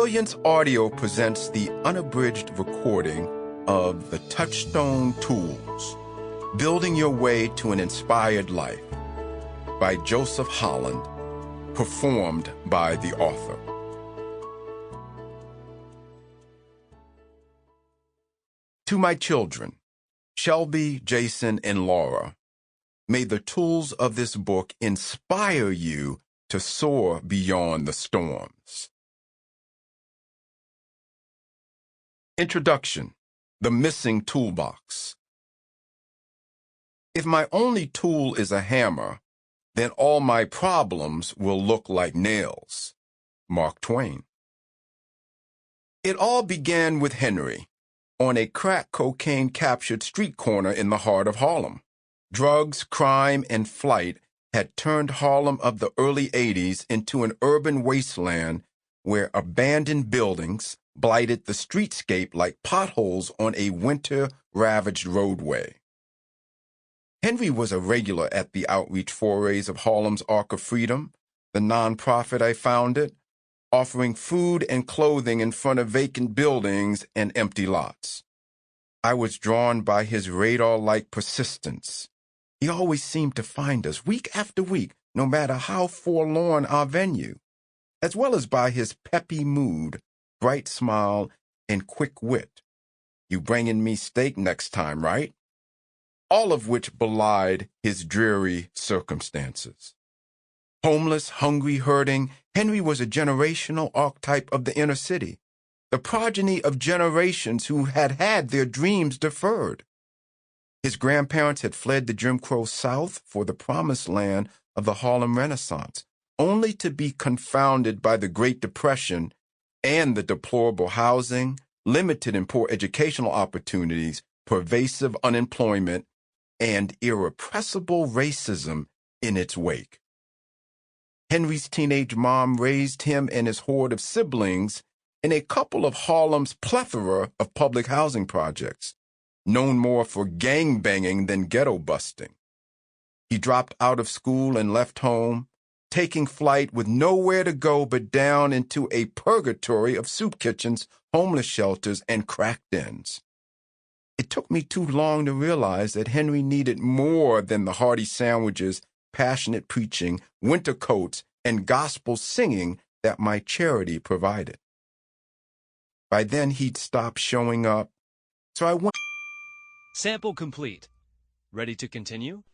Brilliance Audio presents the unabridged recording of the Touchstone Tools, Building Your Way to an Inspired Life by Joseph Holland, performed by the author. To my children, Shelby, Jason, and Laura, may the tools of this book inspire you to soar beyond the storms. Introduction: The Missing Toolbox. If my only tool is a hammer, then all my problems will look like nails. Mark Twain. It all began with Henry, on a crack cocaine-captured street corner in the heart of Harlem. Drugs, crime, and flight had turned Harlem of the early 80s into an urban wasteland where abandoned buildings blighted the streetscape like potholes on a winter-ravaged roadway. Henry was a regular at the outreach forays of Harlem's Arc of Freedom, the nonprofit I founded, offering food and clothing in front of vacant buildings and empty lots. I was drawn by his radar-like persistence. He always seemed to find us week after week, no matter how forlorn our venue, as well as by his peppy mood, bright smile, and quick wit. "You bringing me steak next time, right?" All of which belied his dreary circumstances. Homeless, hungry, hurting, Henry was a generational archetype of the inner city, the progeny of generations who had had their dreams deferred. His grandparents had fled the Jim Crow South for the promised land of the Harlem Renaissance, only to be confounded by the Great Depression and the deplorable housing, limited and poor educational opportunities, pervasive unemployment, and irrepressible racism in its wake. Henry's teenage mom raised him and his horde of siblings in a couple of Harlem's plethora of public housing projects, known more for gang-banging than ghetto-busting. He dropped out of school and left home, taking flight with nowhere to go but down into a purgatory of soup kitchens, homeless shelters, and crack dens. It took me too long to realize that Henry needed more than the hearty sandwiches, passionate preaching, winter coats, and gospel singing that my charity provided. By then, he'd stopped showing up, so I went. Sample complete. Ready to continue?